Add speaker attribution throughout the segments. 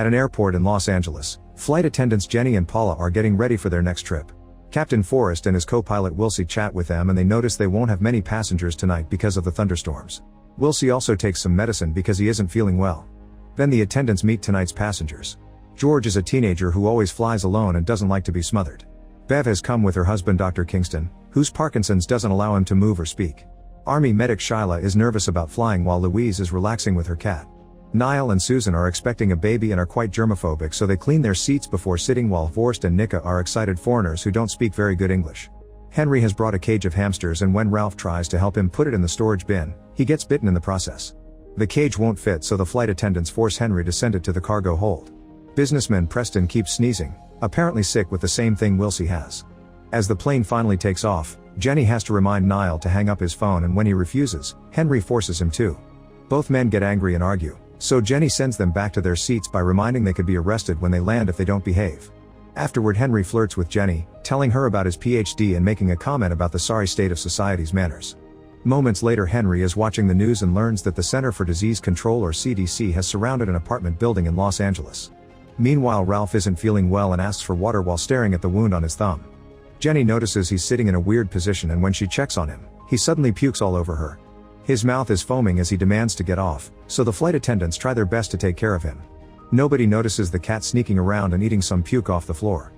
Speaker 1: At an airport in Los Angeles, flight attendants Jenny and Paula are getting ready for their next trip. Captain Forrest and his co-pilot Wilsie chat with them and they notice they won't have many passengers tonight because of the thunderstorms. Wilsie also takes some medicine because he isn't feeling well. Then the attendants meet tonight's passengers. George is a teenager who always flies alone and doesn't like to be smothered. Bev has come with her husband Dr. Kingston, whose Parkinson's doesn't allow him to move or speak. Army medic Shyla is nervous about flying while Louise is relaxing with her cat. Niall and Susan are expecting a baby and are quite germophobic, so they clean their seats before sitting, while Forrest and Nika are excited foreigners who don't speak very good English. Henry has brought a cage of hamsters, and when Ralph tries to help him put it in the storage bin, he gets bitten in the process. The cage won't fit, so the flight attendants force Henry to send it to the cargo hold. Businessman Preston keeps sneezing, apparently sick with the same thing Wilsie has. As the plane finally takes off, Jenny has to remind Niall to hang up his phone, and when he refuses, Henry forces him to. Both men get angry and argue, so Jenny sends them back to their seats by reminding they could be arrested when they land if they don't behave. Afterward, Henry flirts with Jenny, telling her about his PhD and making a comment about the sorry state of society's manners. Moments later, Henry is watching the news and learns that the Center for Disease Control, or CDC, has surrounded an apartment building in Los Angeles. Meanwhile, Ralph isn't feeling well and asks for water while staring at the wound on his thumb. Jenny notices he's sitting in a weird position, and when she checks on him, he suddenly pukes all over her. His mouth is foaming as he demands to get off, so the flight attendants try their best to take care of him. Nobody notices the cat sneaking around and eating some puke off the floor.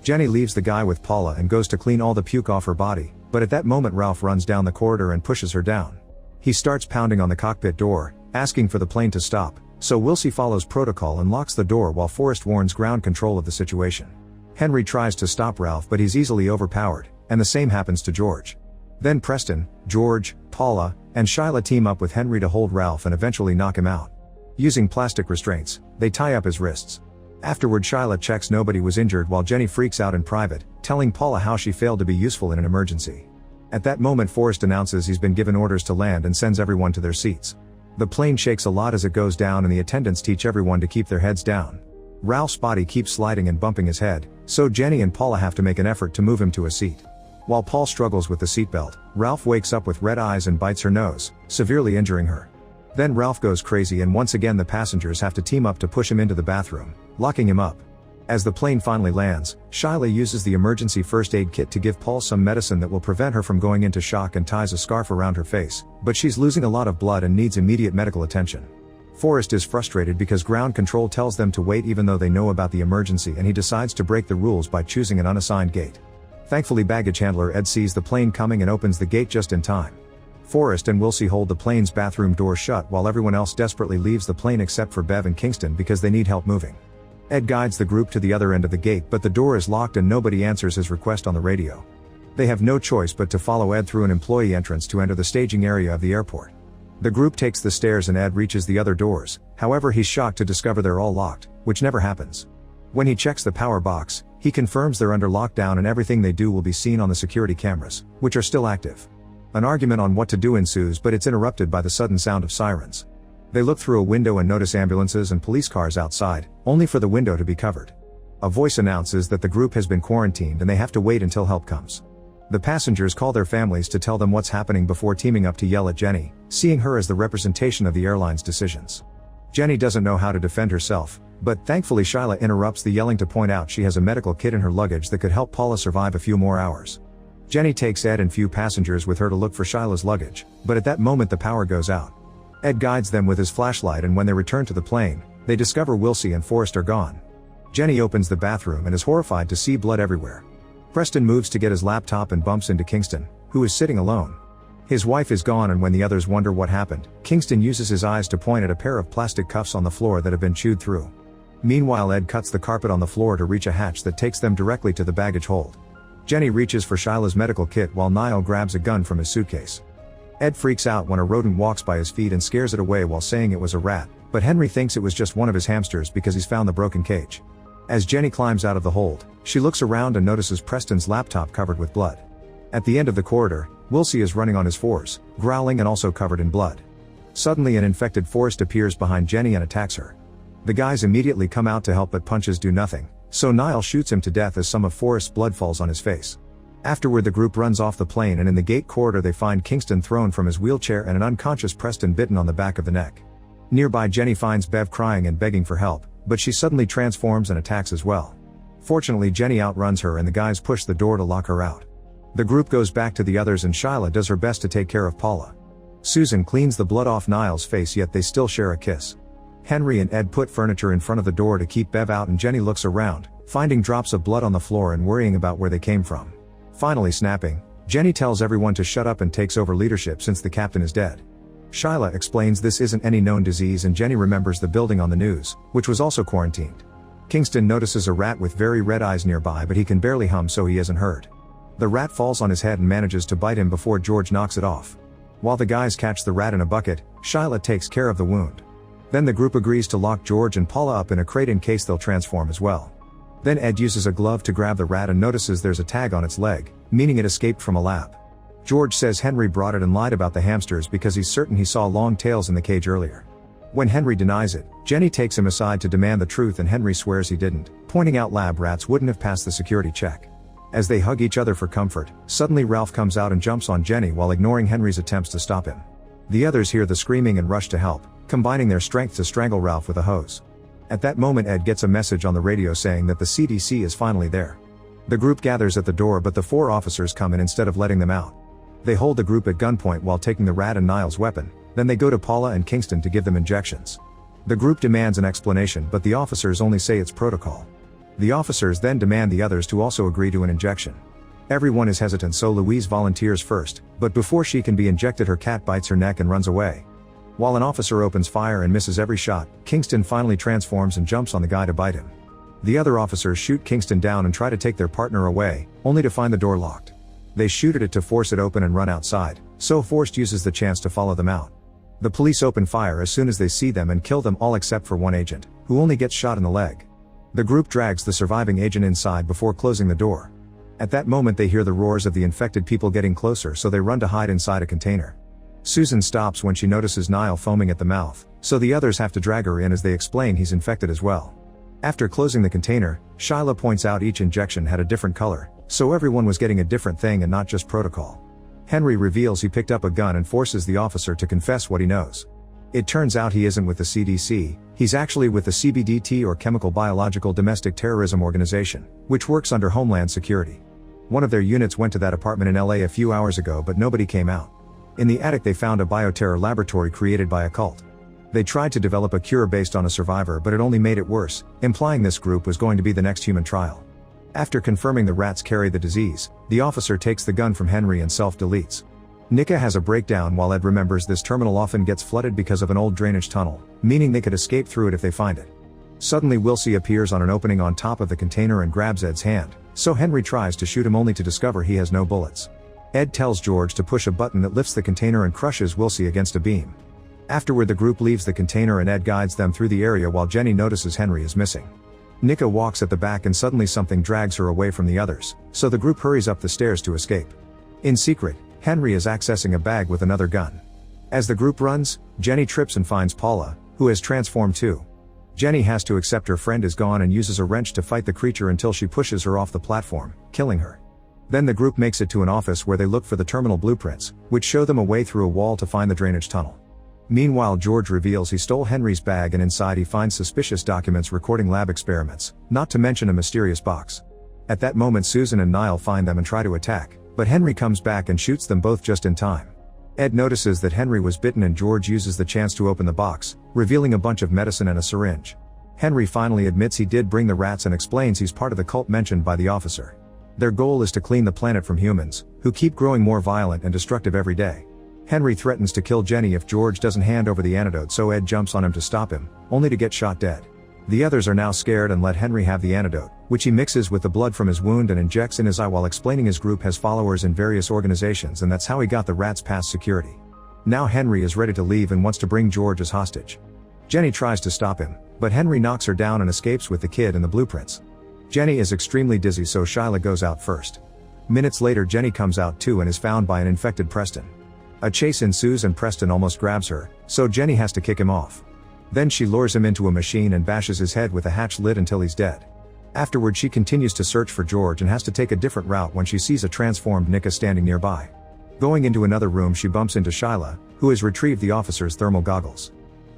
Speaker 1: Jenny leaves the guy with Paula and goes to clean all the puke off her body, but at that moment Ralph runs down the corridor and pushes her down. He starts pounding on the cockpit door, asking for the plane to stop, so Wilsie follows protocol and locks the door while Forrest warns ground control of the situation. Henry tries to stop Ralph, but he's easily overpowered, and the same happens to George. Then Preston, George, Paula, and Shyla team up with Henry to hold Ralph and eventually knock him out. Using plastic restraints, they tie up his wrists. Afterward, Shyla checks nobody was injured while Jenny freaks out in private, telling Paula how she failed to be useful in an emergency. At that moment, Forrest announces he's been given orders to land and sends everyone to their seats. The plane shakes a lot as it goes down, and the attendants teach everyone to keep their heads down. Ralph's body keeps sliding and bumping his head, so Jenny and Paula have to make an effort to move him to a seat. While Paul struggles with the seatbelt, Ralph wakes up with red eyes and bites her nose, severely injuring her. Then Ralph goes crazy, and once again the passengers have to team up to push him into the bathroom, locking him up. As the plane finally lands, Shyla uses the emergency first aid kit to give Paul some medicine that will prevent her from going into shock and ties a scarf around her face, but she's losing a lot of blood and needs immediate medical attention. Forrest is frustrated because ground control tells them to wait even though they know about the emergency, and he decides to break the rules by choosing an unassigned gate. Thankfully, baggage handler Ed sees the plane coming and opens the gate just in time. Forrest and Wilsie hold the plane's bathroom door shut while everyone else desperately leaves the plane except for Bev and Kingston because they need help moving. Ed guides the group to the other end of the gate, but the door is locked and nobody answers his request on the radio. They have no choice but to follow Ed through an employee entrance to enter the staging area of the airport. The group takes the stairs and Ed reaches the other doors, however he's shocked to discover they're all locked, which never happens. When he checks the power box, he confirms they're under lockdown and everything they do will be seen on the security cameras, which are still active. An argument on what to do ensues, but it's interrupted by the sudden sound of sirens. They look through a window and notice ambulances and police cars outside, only for the window to be covered. A voice announces that the group has been quarantined and they have to wait until help comes. The passengers call their families to tell them what's happening before teaming up to yell at Jenny, seeing her as the representation of the airline's decisions. Jenny doesn't know how to defend herself, but thankfully Shyla interrupts the yelling to point out she has a medical kit in her luggage that could help Paula survive a few more hours. Jenny takes Ed and few passengers with her to look for Shyla's luggage, but at that moment the power goes out. Ed guides them with his flashlight, and when they return to the plane, they discover Wilsie and Forrest are gone. Jenny opens the bathroom and is horrified to see blood everywhere. Preston moves to get his laptop and bumps into Kingston, who is sitting alone. His wife is gone, and when the others wonder what happened, Kingston uses his eyes to point at a pair of plastic cuffs on the floor that have been chewed through. Meanwhile, Ed cuts the carpet on the floor to reach a hatch that takes them directly to the baggage hold. Jenny reaches for Shyla's medical kit while Niall grabs a gun from his suitcase. Ed freaks out when a rodent walks by his feet and scares it away while saying it was a rat, but Henry thinks it was just one of his hamsters because he's found the broken cage. As Jenny climbs out of the hold, she looks around and notices Preston's laptop covered with blood. At the end of the corridor, Wilsie is running on his fours, growling and also covered in blood. Suddenly an infected Forrest appears behind Jenny and attacks her. The guys immediately come out to help, but punches do nothing, so Niall shoots him to death as some of Forrest's blood falls on his face. Afterward, the group runs off the plane, and in the gate corridor they find Kingston thrown from his wheelchair and an unconscious Preston bitten on the back of the neck. Nearby, Jenny finds Bev crying and begging for help, but she suddenly transforms and attacks as well. Fortunately, Jenny outruns her and the guys push the door to lock her out. The group goes back to the others and Shyla does her best to take care of Paula. Susan cleans the blood off Niall's face, yet they still share a kiss. Henry and Ed put furniture in front of the door to keep Bev out and Jenny looks around, finding drops of blood on the floor and worrying about where they came from. Finally snapping, Jenny tells everyone to shut up and takes over leadership since the captain is dead. Shyla explains this isn't any known disease and Jenny remembers the building on the news, which was also quarantined. Kingston notices a rat with very red eyes nearby, but he can barely hum, so he isn't hurt. The rat falls on his head and manages to bite him before George knocks it off. While the guys catch the rat in a bucket, Shyla takes care of the wound. Then the group agrees to lock George and Paula up in a crate in case they'll transform as well. Then Ed uses a glove to grab the rat and notices there's a tag on its leg, meaning it escaped from a lab. George says Henry brought it and lied about the hamsters because he's certain he saw long tails in the cage earlier. When Henry denies it, Jenny takes him aside to demand the truth and Henry swears he didn't, pointing out lab rats wouldn't have passed the security check. As they hug each other for comfort, suddenly Ralph comes out and jumps on Jenny while ignoring Henry's attempts to stop him. The others hear the screaming and rush to help, combining their strength to strangle Ralph with a hose. At that moment, Ed gets a message on the radio saying that the CDC is finally there. The group gathers at the door, but the 4 officers come in instead of letting them out. They hold the group at gunpoint while taking the rat and Niall's weapon, then they go to Paula and Kingston to give them injections. The group demands an explanation, but the officers only say it's protocol. The officers then demand the others to also agree to an injection. Everyone is hesitant, so Louise volunteers first, but before she can be injected, her cat bites her neck and runs away. While an officer opens fire and misses every shot, Kingston finally transforms and jumps on the guy to bite him. The other officers shoot Kingston down and try to take their partner away, only to find the door locked. They shoot at it to force it open and run outside, so Forrest uses the chance to follow them out. The police open fire as soon as they see them and kill them all except for one agent, who only gets shot in the leg. The group drags the surviving agent inside before closing the door. At that moment, they hear the roars of the infected people getting closer, so they run to hide inside a container. Susan stops when she notices Niall foaming at the mouth, so the others have to drag her in as they explain he's infected as well. After closing the container, Shyla points out each injection had a different color, so everyone was getting a different thing and not just protocol. Henry reveals he picked up a gun and forces the officer to confess what he knows. It turns out he isn't with the CDC, he's actually with the CBDT, or Chemical Biological Domestic Terrorism Organization, which works under Homeland Security. One of their units went to that apartment in LA a few hours ago, but nobody came out. In the attic they found a bioterror laboratory created by a cult. They tried to develop a cure based on a survivor, but it only made it worse, implying this group was going to be the next human trial. After confirming the rats carry the disease, the officer takes the gun from Henry and self-deletes. Nika has a breakdown while Ed remembers this terminal often gets flooded because of an old drainage tunnel, meaning they could escape through it if they find it. Suddenly Wilsey appears on an opening on top of the container and grabs Ed's hand, so Henry tries to shoot him only to discover he has no bullets. Ed tells George to push a button that lifts the container and crushes Wilsey against a beam. Afterward, the group leaves the container and Ed guides them through the area while Jenny notices Henry is missing. Nika walks at the back and suddenly something drags her away from the others, so the group hurries up the stairs to escape. In secret, Henry is accessing a bag with another gun. As the group runs, Jenny trips and finds Paula, who has transformed too. Jenny has to accept her friend is gone and uses a wrench to fight the creature until she pushes her off the platform, killing her. Then the group makes it to an office where they look for the terminal blueprints, which show them a way through a wall to find the drainage tunnel. Meanwhile, George reveals he stole Henry's bag and inside he finds suspicious documents recording lab experiments, not to mention a mysterious box. At that moment, Susan and Niall find them and try to attack, but Henry comes back and shoots them both just in time. Ed notices that Henry was bitten and George uses the chance to open the box, revealing a bunch of medicine and a syringe. Henry finally admits he did bring the rats and explains he's part of the cult mentioned by the officer. Their goal is to clean the planet from humans, who keep growing more violent and destructive every day. Henry threatens to kill Jenny if George doesn't hand over the antidote, so Ed jumps on him to stop him, only to get shot dead. The others are now scared and let Henry have the antidote, which he mixes with the blood from his wound and injects in his eye while explaining his group has followers in various organizations and that's how he got the rats past security. Now Henry is ready to leave and wants to bring George as hostage. Jenny tries to stop him, but Henry knocks her down and escapes with the kid and the blueprints. Jenny is extremely dizzy, so Shyla goes out first. Minutes later, Jenny comes out too and is found by an infected Preston. A chase ensues and Preston almost grabs her, so Jenny has to kick him off. Then she lures him into a machine and bashes his head with a hatch lid until he's dead. Afterward, she continues to search for George and has to take a different route when she sees a transformed Nika standing nearby. Going into another room, she bumps into Shyla, who has retrieved the officer's thermal goggles.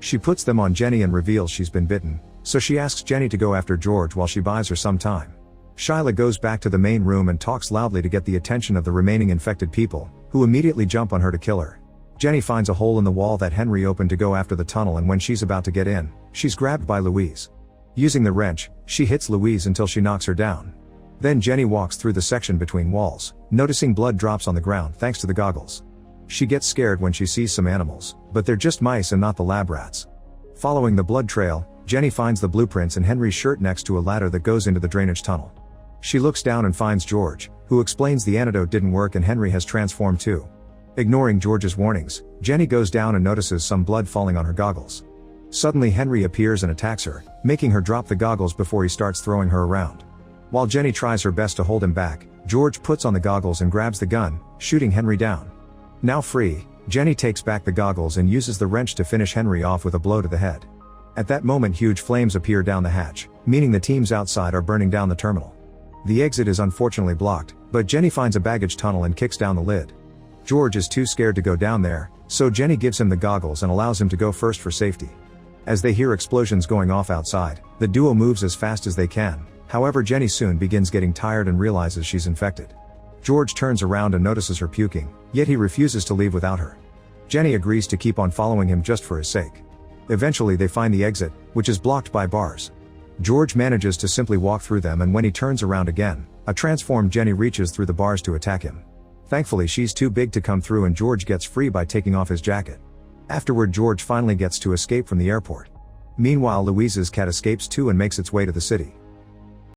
Speaker 1: She puts them on Jenny and reveals she's been bitten, so she asks Jenny to go after George while she buys her some time. Shyla goes back to the main room and talks loudly to get the attention of the remaining infected people, who immediately jump on her to kill her. Jenny finds a hole in the wall that Henry opened to go after the tunnel, and when she's about to get in, she's grabbed by Louise. Using the wrench, she hits Louise until she knocks her down. Then Jenny walks through the section between walls, noticing blood drops on the ground thanks to the goggles. She gets scared when she sees some animals, but they're just mice and not the lab rats. Following the blood trail, Jenny finds the blueprints in Henry's shirt next to a ladder that goes into the drainage tunnel. She looks down and finds George, who explains the antidote didn't work and Henry has transformed too. Ignoring George's warnings, Jenny goes down and notices some blood falling on her goggles. Suddenly Henry appears and attacks her, making her drop the goggles before he starts throwing her around. While Jenny tries her best to hold him back, George puts on the goggles and grabs the gun, shooting Henry down. Now free, Jenny takes back the goggles and uses the wrench to finish Henry off with a blow to the head. At that moment huge flames appear down the hatch, meaning the teams outside are burning down the terminal. The exit is unfortunately blocked, but Jenny finds a baggage tunnel and kicks down the lid. George is too scared to go down there, so Jenny gives him the goggles and allows him to go first for safety. As they hear explosions going off outside, the duo moves as fast as they can. However, Jenny soon begins getting tired and realizes she's infected. George turns around and notices her puking, yet he refuses to leave without her. Jenny agrees to keep on following him just for his sake. Eventually they find the exit, which is blocked by bars. George manages to simply walk through them, and when he turns around again, a transformed Jenny reaches through the bars to attack him. Thankfully she's too big to come through and George gets free by taking off his jacket. Afterward George finally gets to escape from the airport. Meanwhile Louise's cat escapes too and makes its way to the city.